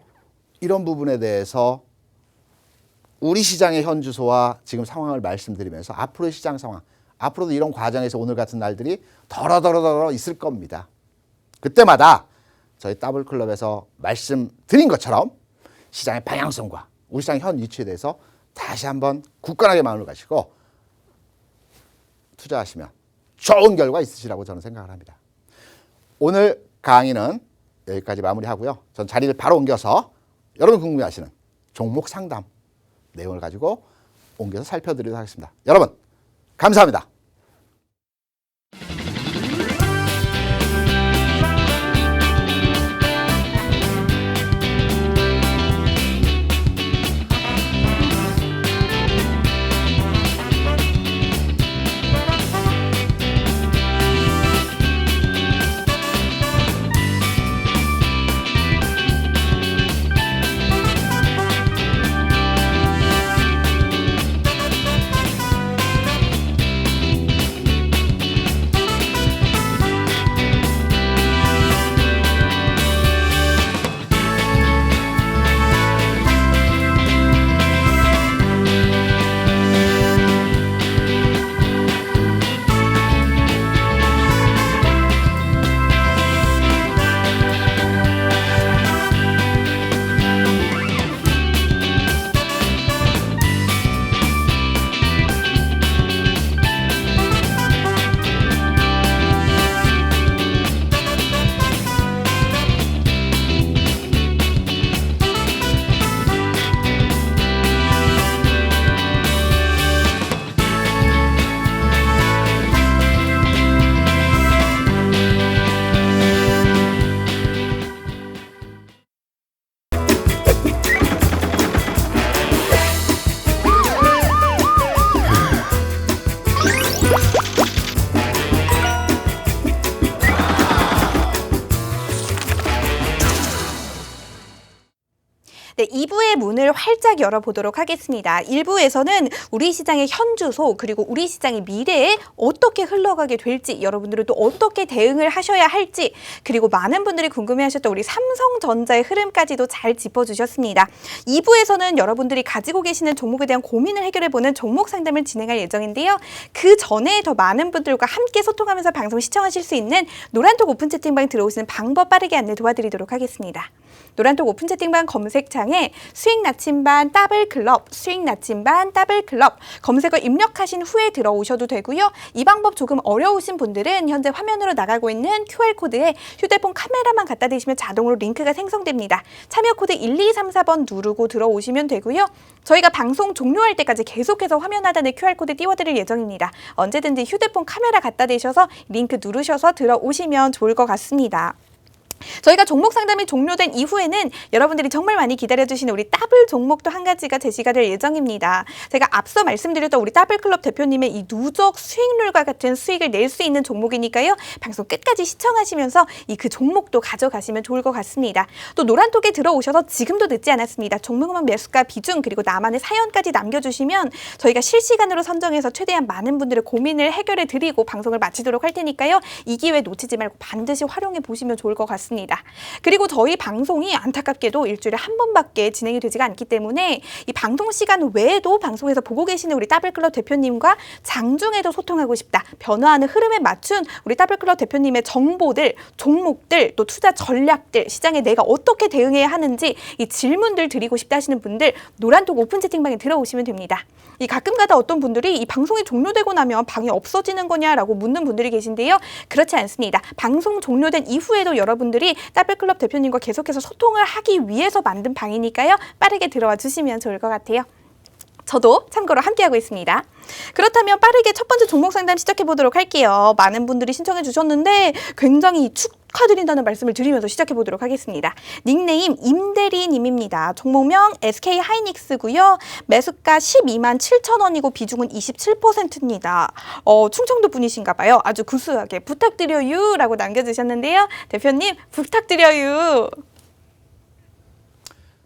이런 부분에 대해서 우리 시장의 현 주소와 지금 상황을 말씀드리면서 앞으로의 시장 상황, 앞으로도 이런 과정에서 오늘 같은 날들이 더러 있을 겁니다. 그때마다 저희 더블클럽에서 말씀드린 것처럼 시장의 방향성과 우리 시장의 현 위치에 대해서 다시 한번 굳건하게 마음을 가지고 투자하시면 좋은 결과 있으시라고 저는 생각을 합니다. 오늘 강의는 여기까지 마무리하고요. 전 자리를 바로 옮겨서 여러분 궁금해하시는 종목 상담 내용을 가지고 옮겨서 살펴드리도록 하겠습니다. 여러분 감사합니다. 네, 2부의 문을 활짝 열어보도록 하겠습니다. 1부에서는 우리 시장의 현주소 그리고 우리 시장의 미래에 어떻게 흘러가게 될지 여러분들은 또 어떻게 대응을 하셔야 할지 그리고 많은 분들이 궁금해하셨던 우리 삼성전자의 흐름까지도 잘 짚어주셨습니다. 2부에서는 여러분들이 가지고 계시는 종목에 대한 고민을 해결해보는 종목 상담을 진행할 예정인데요. 그 전에 더 많은 분들과 함께 소통하면서 방송 시청하실 수 있는 노란톡 오픈 채팅방 들어오시는 방법 빠르게 안내 도와드리도록 하겠습니다. 노란톡 오픈 채팅방 검색창에 수익 나침반 더블클럽, 수익 나침반 더블클럽 검색어 입력하신 후에 들어오셔도 되고요. 이 방법 조금 어려우신 분들은 현재 화면으로 나가고 있는 QR코드에 휴대폰 카메라만 갖다 대시면 자동으로 링크가 생성됩니다. 참여 코드 1234번 누르고 들어오시면 되고요. 저희가 방송 종료할 때까지 계속해서 화면 하단에 QR코드 띄워드릴 예정입니다. 언제든지 휴대폰 카메라 갖다 대셔서 링크 누르셔서 들어오시면 좋을 것 같습니다. 저희가 종목 상담이 종료된 이후에는 여러분들이 정말 많이 기다려주시는 우리 더블 종목도 한 가지가 제시가 될 예정입니다. 제가 앞서 말씀드렸던 우리 더블클럽 대표님의 이 누적 수익률과 같은 수익을 낼 수 있는 종목이니까요. 방송 끝까지 시청하시면서 그 종목도 가져가시면 좋을 것 같습니다. 또 노란톡에 들어오셔서 지금도 늦지 않았습니다. 종목만 매수가 비중 그리고 나만의 사연까지 남겨주시면 저희가 실시간으로 선정해서 최대한 많은 분들의 고민을 해결해 드리고 방송을 마치도록 할 테니까요. 이 기회 놓치지 말고 반드시 활용해 보시면 좋을 것 같습니다. 그리고 저희 방송이 안타깝게도 일주일에 한 번밖에 진행이 되지가 않기 때문에 이 방송 시간 외에도 방송에서 보고 계시는 우리 더블클럽 대표님과 장중에도 소통하고 싶다. 변화하는 흐름에 맞춘 우리 더블클럽 대표님의 정보들, 종목들, 또 투자 전략들, 시장에 내가 어떻게 대응해야 하는지 이 질문들 드리고 싶다 하시는 분들 노란톡 오픈 채팅방에 들어오시면 됩니다. 이 가끔가다 어떤 분들이 이 방송이 종료되고 나면 방이 없어지는 거냐라고 묻는 분들이 계신데요. 그렇지 않습니다. 방송 종료된 이후에도 여러분들이 더블클럽 대표님과 계속해서 소통을 하기 위해서 만든 방이니까요. 빠르게 들어와 주시면 좋을 것 같아요. 저도 참고로 함께하고 있습니다. 그렇다면 빠르게 첫 번째 종목 상담 시작해 보도록 할게요. 많은 분들이 신청해 주셨는데 굉장히 축하드린다는 말씀을 드리면서 시작해 보도록 하겠습니다. 닉네임 임대리님입니다. 종목명 SK하이닉스고요. 매수가 12만 7천 원이고 비중은 27%입니다. 충청도 분이신가 봐요. 아주 구수하게 부탁드려요 라고 남겨주셨는데요. 대표님 부탁드려요.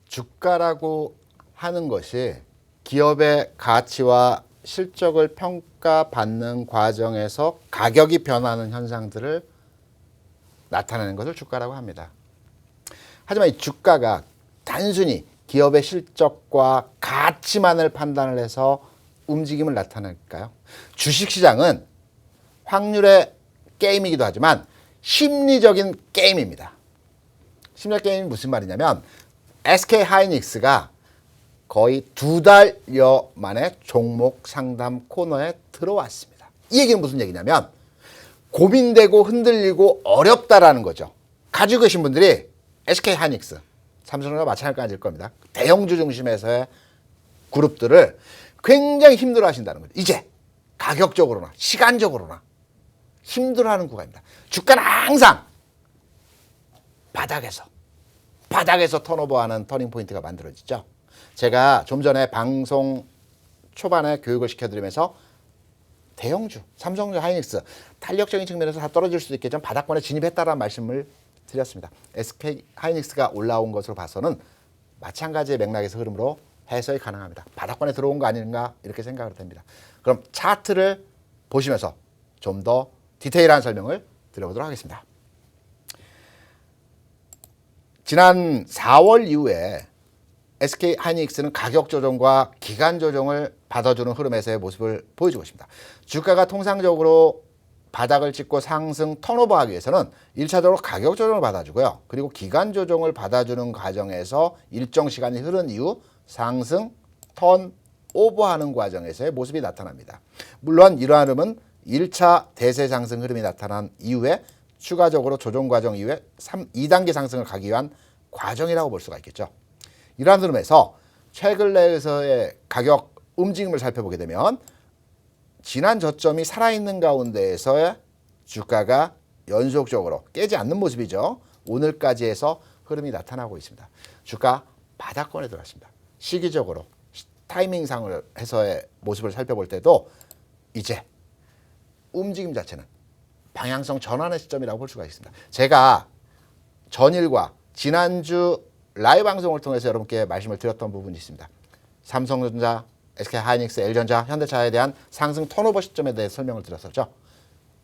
주가라고 하는 것이 기업의 가치와 실적을 평가받는 과정에서 가격이 변하는 현상들을 나타내는 것을 주가라고 합니다. 하지만 이 주가가 단순히 기업의 실적과 가치만을 판단을 해서 움직임을 나타낼까요? 주식시장은 확률의 게임이기도 하지만 심리적인 게임입니다. 심리적 게임이 무슨 말이냐면 SK하이닉스가 거의 2달여 만에 종목 상담 코너에 들어왔습니다. 이 얘기는 무슨 얘기냐면 고민되고 흔들리고 어렵다라는 거죠. 가지고 계신 분들이 SK하이닉스, 삼성과 마찬가지일 겁니다. 대형주 중심에서의 그룹들을 굉장히 힘들어 하신다는 거죠. 이제 가격적으로나 시간적으로나 힘들어하는 구간입니다. 주가는 항상 바닥에서 턴오버하는 터닝포인트가 만들어지죠. 제가 좀 전에 방송 초반에 교육을 시켜드리면서 대형주, 삼성주, 하이닉스 탄력적인 측면에서 다 떨어질 수도 있겠지만 바닥권에 진입했다라는 말씀을 드렸습니다. SK 하이닉스가 올라온 것으로 봐서는 마찬가지의 맥락에서 흐름으로 해석이 가능합니다. 바닥권에 들어온 거 아닌가 이렇게 생각을 됩니다. 그럼 차트를 보시면서 좀 더 디테일한 설명을 드려보도록 하겠습니다. 지난 4월 이후에 SK 하이닉스는 가격 조정과 기간 조정을 받아주는 흐름에서의 모습을 보여주고 있습니다. 주가가 통상적으로 바닥을 찍고 상승 턴오버하기 위해서는 1차적으로 가격 조정을 받아주고요. 그리고 기간 조정을 받아주는 과정에서 일정 시간이 흐른 이후 상승 턴오버하는 과정에서의 모습이 나타납니다. 물론 이러한 흐름은 1차 대세 상승 흐름이 나타난 이후에 추가적으로 조정 과정 이후에 2단계 상승을 가기 위한 과정이라고 볼 수가 있겠죠. 이러한 흐름에서 최근 내에서의 가격 움직임을 살펴보게 되면 지난 저점이 살아있는 가운데에서의 주가가 연속적으로 깨지 않는 모습이죠. 오늘까지 해서 흐름이 나타나고 있습니다. 주가 바닥권에 들어갔습니다. 시기적으로 타이밍상을 해서의 모습을 살펴볼 때도 이제 움직임 자체는 방향성 전환의 시점이라고 볼 수가 있습니다. 제가 전일과 지난주 라이브 방송을 통해서 여러분께 말씀을 드렸던 부분이 있습니다. 삼성전자, SK하이닉스, LG전자, 현대차에 대한 상승 턴오버 시점에 대해 설명을 드렸었죠.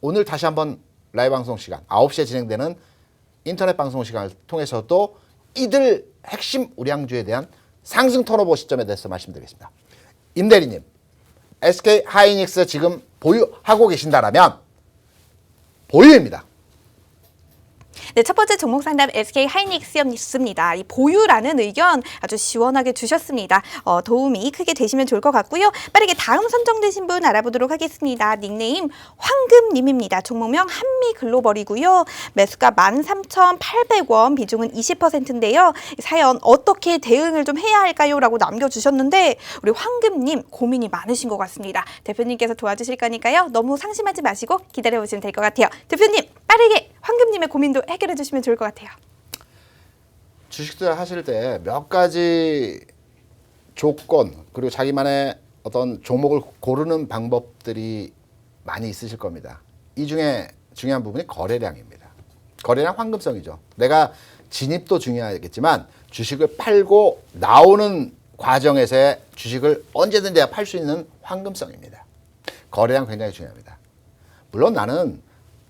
오늘 다시 한번 라이브 방송 시간 9시에 진행되는 인터넷 방송 시간을 통해서도 이들 핵심 우량주에 대한 상승 턴오버 시점에 대해서 말씀드리겠습니다. 임 대리님, SK하이닉스 지금 보유하고 계신다라면 보유입니다. 네, 첫 번째 종목 상담 SK하이닉스였습니다. 이 보유라는 의견 아주 시원하게 주셨습니다. 도움이 크게 되시면 좋을 것 같고요. 빠르게 다음 선정되신 분 알아보도록 하겠습니다. 닉네임 황금님입니다. 종목명 한미글로벌이고요. 매수가 13,800원, 비중은 20%인데요. 사연 어떻게 대응을 좀 해야 할까요? 라고 남겨주셨는데 우리 황금님 고민이 많으신 것 같습니다. 대표님께서 도와주실 거니까요. 너무 상심하지 마시고 기다려보시면 될 것 같아요. 대표님 빠르게 황금님의 고민도 해결해 주시면 좋을 것 같아요. 주식 투자 하실 때 몇 가지 조건 그리고 자기만의 어떤 종목을 고르는 방법들이 많이 있으실 겁니다. 이 중에 중요한 부분이 거래량입니다. 거래량 황금성이죠. 내가 진입도 중요하겠지만 주식을 팔고 나오는 과정에서의 주식을 언제든 내가 팔 수 있는 황금성입니다. 거래량 굉장히 중요합니다. 물론 나는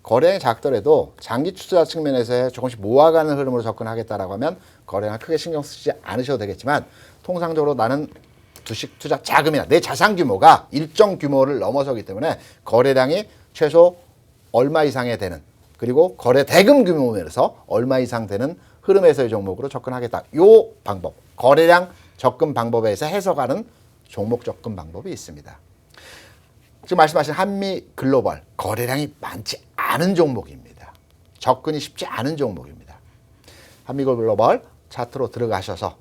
거래량이 작더라도 장기 투자 측면에서 조금씩 모아가는 흐름으로 접근하겠다라고 하면 거래량 크게 신경 쓰지 않으셔도 되겠지만 통상적으로 나는 주식 투자 자금이나 내 자산 규모가 일정 규모를 넘어서기 때문에 거래량이 최소 얼마 이상이 되는 그리고 거래 대금 규모에서 얼마 이상 되는 흐름에서의 종목으로 접근하겠다. 요 방법, 거래량 접근 방법에서 해석하는 종목 접근 방법이 있습니다. 지금 말씀하신 한미글로벌 거래량이 많지 않은 종목입니다. 접근이 쉽지 않은 종목입니다. 한미글로벌 차트로 들어가셔서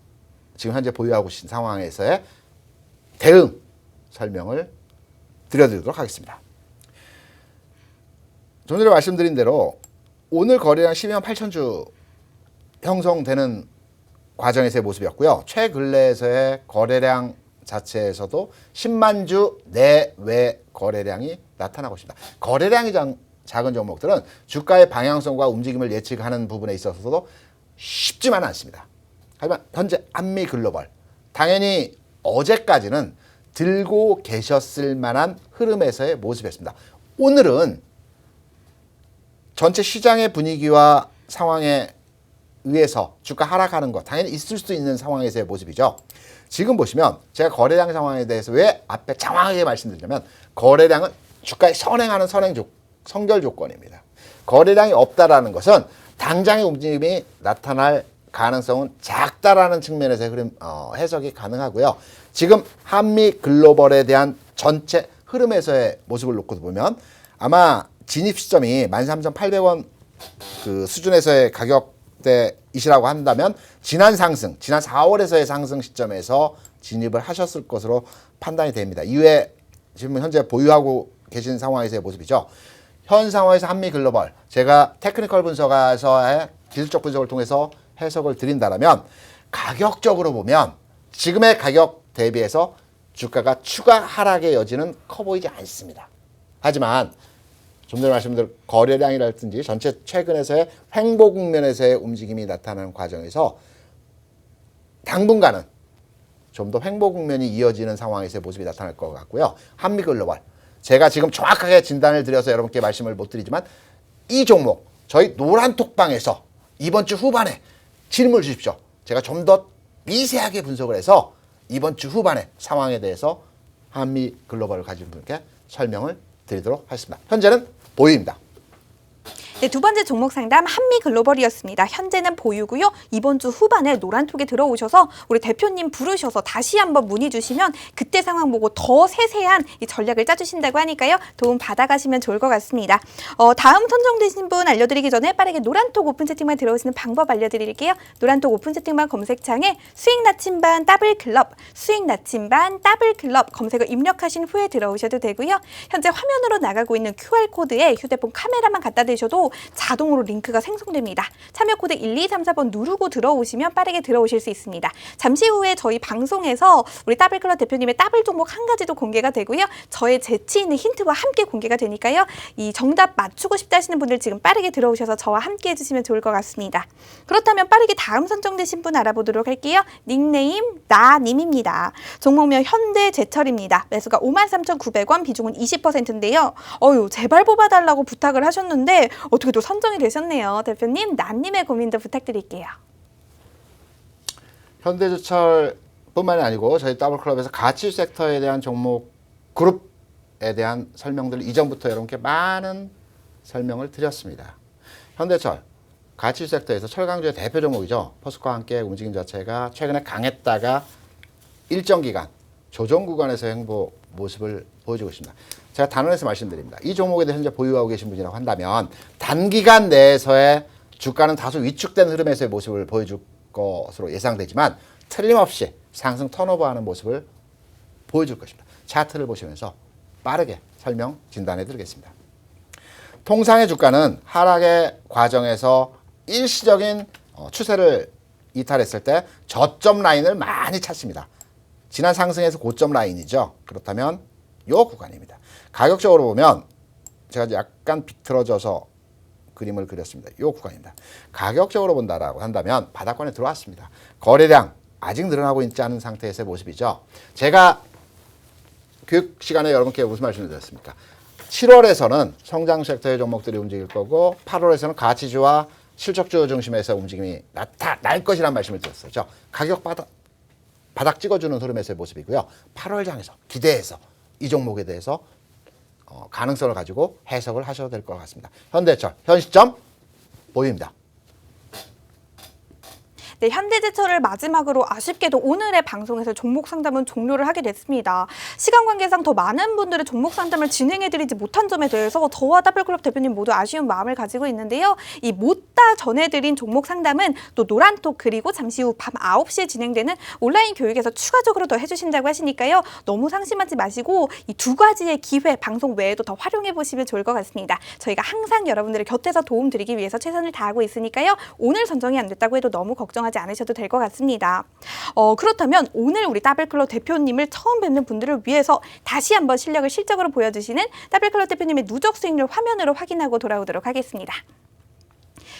지금 현재 보유하고 계신 상황에서의 대응 설명을 드려드리도록 하겠습니다. 좀 전에 말씀드린 대로 오늘 거래량 12만 8천 주 형성되는 과정에서의 모습이었고요. 최근래에서의 거래량 자체에서도 10만 주 내외 거래량이 나타나고 있습니다. 거래량이 작은 종목들은 주가의 방향성과 움직임을 예측하는 부분에 있어서도 쉽지만은 않습니다. 하지만 현재 한미글로벌 당연히 어제까지는 들고 계셨을 만한 흐름에서의 모습이었습니다. 오늘은 전체 시장의 분위기와 상황에 의해서 주가 하락하는 것 당연히 있을 수 있는 상황에서의 모습이죠. 지금 보시면 제가 거래량 상황에 대해서 왜 앞에 장황하게 말씀드리냐면 거래량은 주가에 선행하는 선결 조건입니다. 거래량이 없다라는 것은 당장의 움직임이 나타날 가능성은 작다라는 측면에서 해석이 가능하고요. 지금 한미글로벌에 대한 전체 흐름에서의 모습을 놓고 보면 아마 진입 시점이 13,800원 그 수준에서의 가격대이시라고 한다면 지난 4월에서의 상승 시점에서 진입을 하셨을 것으로 판단이 됩니다. 이후에 지금 현재 보유하고 계신 상황에서의 모습이죠. 현 상황에서 한미글로벌 제가 테크니컬 분석에서의 기술적 분석을 통해서 해석을 드린다면 가격적으로 보면 지금의 가격 대비해서 주가가 추가 하락의 여지는 커 보이지 않습니다. 하지만 좀 전에 말씀드린 거래량이라든지 전체 최근에서의 횡보 국면에서의 움직임이 나타나는 과정에서 당분간은 좀 더 횡보 국면이 이어지는 상황에서의 모습이 나타날 것 같고요. 한미글로벌 제가 지금 정확하게 진단을 드려서 여러분께 말씀을 못 드리지만 이 종목 저희 노란톡방에서 이번 주 후반에 질문을 주십시오. 제가 좀 더 미세하게 분석을 해서 이번 주 후반의 상황에 대해서 한미글로벌을 가진 분께 설명을 드리도록 하겠습니다. 현재는 보유입니다. 네, 두 번째 종목 상담 한미글로벌이었습니다. 현재는 보유고요. 이번 주 후반에 노란톡에 들어오셔서 우리 대표님 부르셔서 다시 한번 문의 주시면 그때 상황 보고 더 세세한 이 전략을 짜주신다고 하니까요. 도움 받아가시면 좋을 것 같습니다. 다음 선정되신 분 알려드리기 전에 빠르게 노란톡 오픈 채팅방 들어오시는 방법 알려드릴게요. 노란톡 오픈 채팅방 검색창에 수익 나침반 더블클럽, 수익 나침반 더블클럽 검색어 입력하신 후에 들어오셔도 되고요. 현재 화면으로 나가고 있는 QR코드에 휴대폰 카메라만 갖다 대셔도 자동으로 링크가 생성됩니다. 참여 코드 1234번 누르고 들어오시면 빠르게 들어오실 수 있습니다. 잠시 후에 저희 방송에서 우리 더블클럽 대표님의 더블 종목 한 가지도 공개가 되고요. 저의 재치 있는 힌트와 함께 공개가 되니까요. 이 정답 맞추고 싶다 하시는 분들 지금 빠르게 들어오셔서 저와 함께 해주시면 좋을 것 같습니다. 그렇다면 빠르게 다음 선정되신 분 알아보도록 할게요. 닉네임 나님입니다. 종목명 현대제철입니다. 매수가 53,900원, 비중은 20%인데요. 제발 뽑아달라고 부탁을 하셨는데 어떻게 또 선정이 되셨네요. 대표님, 나님의 고민도 부탁드릴게요. 현대제철뿐만이 아니고 저희 더블클럽에서 가치 섹터에 대한 종목 그룹에 대한 설명들을 이전부터 여러분께 많은 설명을 드렸습니다. 현대철, 가치 섹터에서 철강주의 대표 종목이죠. 포스코와 함께 움직임 자체가 최근에 강했다가 일정 기간 조정 구간에서 행보 모습을 보여주고 있습니다. 제가 단언해서 말씀드립니다. 이 종목에 대해 현재 보유하고 계신 분이라고 한다면 단기간 내에서의 주가는 다소 위축된 흐름에서의 모습을 보여줄 것으로 예상되지만 틀림없이 상승 턴오버하는 모습을 보여줄 것입니다. 차트를 보시면서 빠르게 설명 진단해 드리겠습니다. 통상의 주가는 하락의 과정에서 일시적인 추세를 이탈했을 때 저점 라인을 많이 찾습니다. 지난 상승에서 고점 라인이죠. 그렇다면 이 구간입니다. 가격적으로 보면 제가 약간 비틀어져서 그림을 그렸습니다. 이 구간입니다. 가격적으로 본다라고 한다면 바닥권에 들어왔습니다. 거래량 아직 늘어나고 있지 않은 상태에서의 모습이죠. 제가 교육 시간에 여러분께 무슨 말씀을 드렸습니까? 7월에서는 성장 섹터의 종목들이 움직일 거고 8월에서는 가치주와 실적주 중심에서 움직임이 나타날 것이라는 말씀을 드렸었죠. 가격 바닥 찍어주는 흐름에서의 모습이고요. 8월 장에서 기대해서 이 종목에 대해서 가능성을 가지고 해석을 하셔도 될 것 같습니다. 현대철, 현 시점 보입니다. 네, 현대제철을 마지막으로 아쉽게도 오늘의 방송에서 종목 상담은 종료를 하게 됐습니다. 시간 관계상 더 많은 분들의 종목 상담을 진행해드리지 못한 점에 대해서 저와 더블클럽 대표님 모두 아쉬운 마음을 가지고 있는데요. 이 못다 전해드린 종목 상담은 또 노란톡 그리고 잠시 후 밤 9시에 진행되는 온라인 교육에서 추가적으로 더 해주신다고 하시니까요. 너무 상심하지 마시고 이 두 가지의 기회 방송 외에도 더 활용해보시면 좋을 것 같습니다. 저희가 항상 여러분들의 곁에서 도움드리기 위해서 최선을 다하고 있으니까요. 오늘 선정이 안 됐다고 해도 너무 걱정하지 않으셔도 될 것 같습니다. 그렇다면 오늘 우리 더블클럽 대표님을 처음 뵙는 분들을 위해서 다시 한번 실력을 실적으로 보여주시는 더블클럽 대표님의 누적 수익률 화면으로 확인하고 돌아오도록 하겠습니다.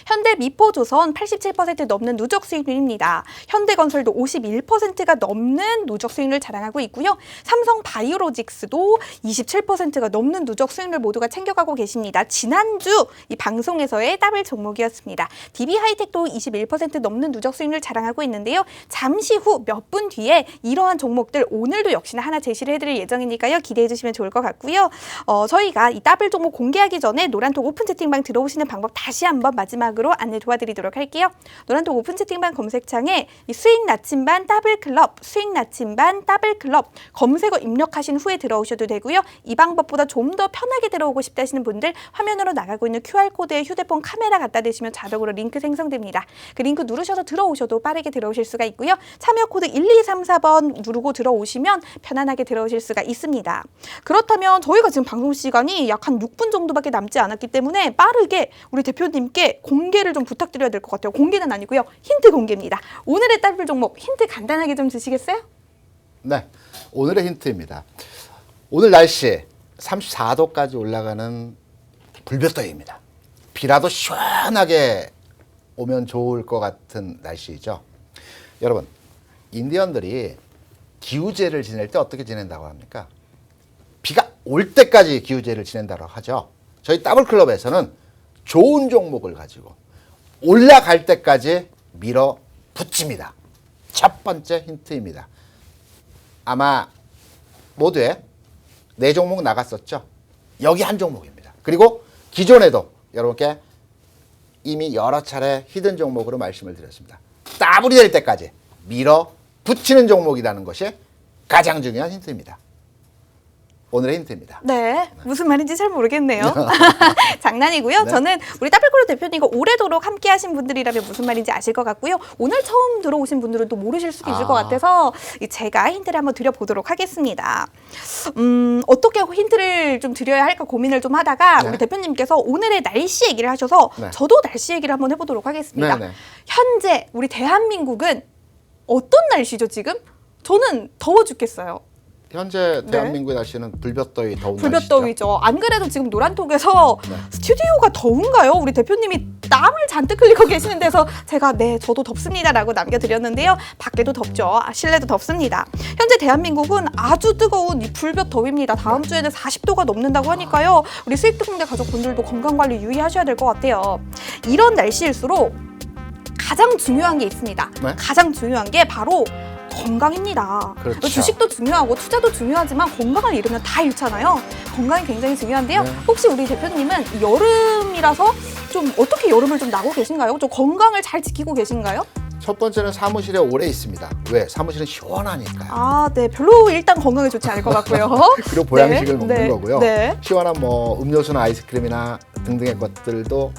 현대미포조선 87% 넘는 누적 수익률입니다. 현대건설도 51%가 넘는 누적 수익률을 자랑하고 있고요. 삼성바이오로직스도 27%가 넘는 누적 수익률 모두가 챙겨가고 계십니다. 지난주 이 방송에서의 더블 종목이었습니다. DB하이텍도 21% 넘는 누적 수익률을 자랑하고 있는데요. 잠시 후 몇 분 뒤에 이러한 종목들 오늘도 역시나 하나 제시를 해드릴 예정이니까요. 기대해 주시면 좋을 것 같고요. 저희가 이 더블 종목 공개하기 전에 노란톡 오픈 채팅방 들어오시는 방법 다시 한번 마지막으로 안내 도와드리도록 할게요. 노란톡 오픈 채팅방 검색창에 이 수익 나침반 더블클럽, 수익 나침반 더블클럽 검색어 입력하신 후에 들어오셔도 되고요. 이 방법보다 좀 더 편하게 들어오고 싶다 하시는 분들 화면으로 나가고 있는 QR코드에 휴대폰 카메라 갖다 대시면 자동으로 링크 생성됩니다. 그 링크 누르셔서 들어오셔도 빠르게 들어오실 수가 있고요. 참여 코드 1234번 누르고 들어오시면 편안하게 들어오실 수가 있습니다. 그렇다면 저희가 지금 방송 시간이 약 한 6분 정도밖에 남지 않았기 때문에 빠르게 우리 대표님께 공개를 좀 부탁드려야 될 것 같아요. 공개는 아니고요. 힌트 공개입니다. 오늘의 더블 종목 힌트 간단하게 좀 주시겠어요? 네, 오늘의 힌트입니다. 오늘 날씨 34도까지 올라가는 불볕더위입니다. 비라도 시원하게 오면 좋을 것 같은 날씨이죠. 여러분, 인디언들이 기우제를 지낼 때 어떻게 지낸다고 합니까? 비가 올 때까지 기우제를 지낸다고 하죠. 저희 더블클럽에서는 좋은 종목을 가지고 올라갈 때까지 밀어붙입니다. 첫 번째 힌트입니다. 아마 모두에 4종목 나갔었죠. 여기 한 종목입니다. 그리고 기존에도 여러분께 이미 여러 차례 히든 종목으로 말씀을 드렸습니다. 따블이 될 때까지 밀어붙이는 종목이라는 것이 가장 중요한 힌트입니다. 오늘의 힌트입니다. 네, 무슨 말인지 잘 모르겠네요. 장난이고요. 네. 저는 우리 따블크루 대표님과 오래도록 함께 하신 분들이라면 무슨 말인지 아실 것 같고요. 오늘 처음 들어오신 분들은 또 모르실 수도 있을 것 같아서 제가 힌트를 한번 드려보도록 하겠습니다. 어떻게 힌트를 좀 드려야 할까 고민을 좀 하다가 네. 우리 대표님께서 오늘의 날씨 얘기를 하셔서 네. 저도 날씨 얘기를 한번 해보도록 하겠습니다. 네, 네. 현재 우리 대한민국은 어떤 날씨죠 지금? 저는 더워 죽겠어요. 현재 네. 대한민국의 날씨는 불볕더위 더운 날씨죠. 불볕더위죠. 안 그래도 지금 노란톡에서 네. 스튜디오가 더운가요? 우리 대표님이 땀을 잔뜩 흘리고 계시는 데서 제가 네 저도 덥습니다라고 남겨드렸는데요. 밖에도 덥죠. 실내도 덥습니다. 현재 대한민국은 아주 뜨거운 이 불볕더위입니다. 다음 주에는 40도가 넘는다고 하니까요. 우리 수입특공대 가족분들도 건강관리 유의하셔야 될 것 같아요. 이런 날씨일수록 가장 중요한 게 있습니다. 네? 가장 중요한 게 바로 건강입니다. 그렇죠. 주식도 중요하고 투자도 중요하지만 건강을 잃으면 다 잃잖아요. 건강이 굉장히 중요한데요. 네. 혹시 우리 대표님은 여름이라서 좀 어떻게 여름을 좀 나고 계신가요? 좀 건강을 잘 지키고 계신가요? 첫 번째는 사무실에 오래 있습니다. 왜? 사무실은 시원하니까요. 아, 네. 별로 일단 건강에 좋지 않을 것 같고요. 그리고 보양식을 네, 먹는 네, 거고요. 네. 시원한 뭐 음료수나 아이스크림이나 등등의 것들도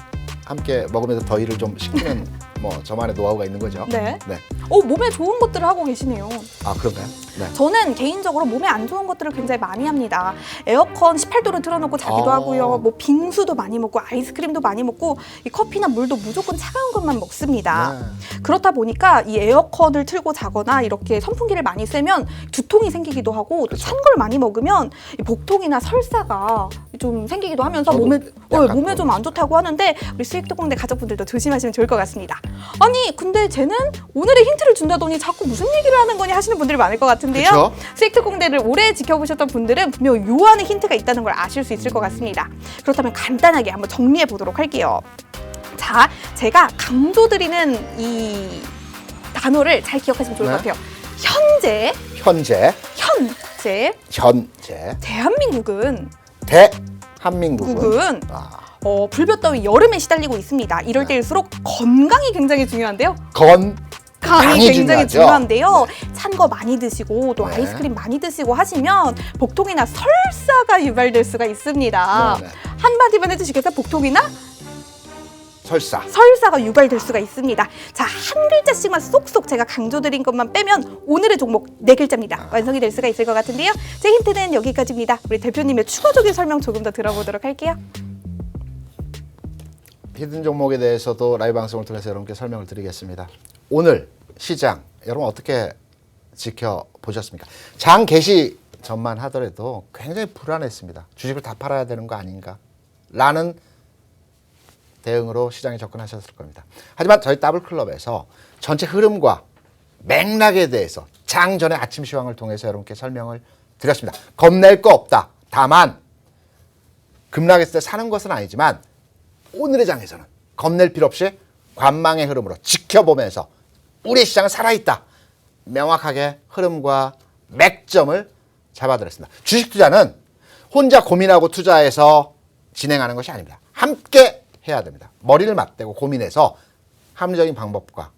함께 먹으면서 더위를 좀 식히는 뭐 저만의 노하우가 있는 거죠. 네. 네. 몸에 좋은 것들을 하고 계시네요. 아, 그런가요? 네. 저는 개인적으로 몸에 안 좋은 것들을 굉장히 많이 합니다. 에어컨 18도로 틀어놓고 자기도 하고요. 뭐 빙수도 많이 먹고 아이스크림도 많이 먹고 이 커피나 물도 무조건 차가운 것만 먹습니다. 네. 그렇다 보니까 이 에어컨을 틀고 자거나 이렇게 선풍기를 많이 쐬면 두통이 생기기도 하고 또 찬 걸 많이 먹으면 이 복통이나 설사가 좀 생기기도 하면서 저도 몸에 약간 몸에 좀 안 좋다고 하는데 우리 수익특공대 가족분들도 조심하시면 좋을 것 같습니다. 아니 근데 쟤는 오늘의 힌트를 준다더니 자꾸 무슨 얘기를 하는 거니 하시는 분들이 많을 것 같은데요. 그쵸? 수익특공대를 오래 지켜보셨던 분들은 분명 요 안에 힌트가 있다는 걸 아실 수 있을 것 같습니다. 그렇다면 간단하게 한번 정리해 보도록 할게요. 자, 제가 강조드리는 이 단어를 잘 기억하시면 좋을 것 네. 같아요. 현재 대한민국은 대한민국은 아, 불볕더위 여름에 시달리고 있습니다. 이럴 네. 때일수록 건강이 굉장히 중요한데요. 건강이 굉장히 중요하죠. 중요한데요. 찬 거 많이 드시고 또 네. 아이스크림 많이 드시고 하시면 복통이나 설사가 유발될 수가 있습니다. 네, 네. 한마디만 해주시겠어요? 복통이나 설사가 설사가 유발될 수가 있습니다. 자, 한 글자씩만 쏙쏙 제가 강조드린 것만 빼면 오늘의 종목 4글자입니다. 완성이 될 수가 있을 것 같은데요. 제 힌트는 여기까지입니다. 우리 대표님의 추가적인 설명 조금 더 들어보도록 할게요. 히든 종목에 대해서도 라이브 방송을 통해서 여러분께 설명을 드리겠습니다. 오늘 시장 여러분 어떻게 지켜보셨습니까? 장 개시 전만 하더라도 굉장히 불안했습니다. 주식을 다 팔아야 되는 거 아닌가? 라는 대응으로 시장에 접근하셨을 겁니다. 하지만 저희 더블클럽에서 전체 흐름과 맥락에 대해서 장 전에 아침 시황을 통해서 여러분께 설명을 드렸습니다. 겁낼 거 없다. 다만 급락했을 때 사는 것은 아니지만 오늘의 장에서는 겁낼 필요 없이 관망의 흐름으로 지켜보면서 우리 시장은 살아있다. 명확하게 흐름과 맥점을 잡아드렸습니다. 주식 투자는 혼자 고민하고 투자해서 진행하는 것이 아닙니다. 함께 해야 됩니다. 머리를 맞대고 고민해서 합리적인 방법과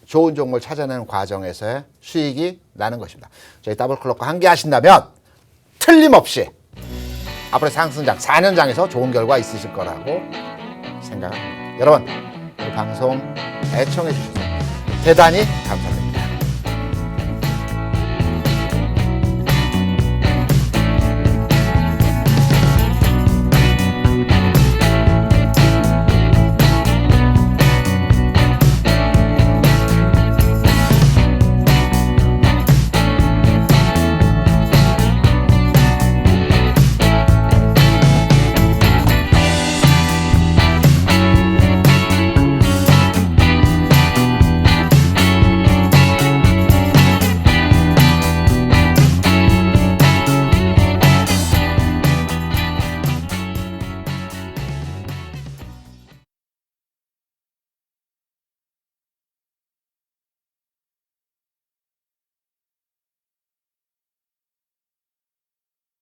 좋은 종목을 찾아내는 과정에서의 수익이 나는 것입니다. 저희 더블클럽과 함께 하신다면 틀림없이 앞으로 상승장 4년장에서 좋은 결과 있으실 거라고 생각합니다. 여러분, 이 방송 애청해 주셔서 대단히 감사드립니다.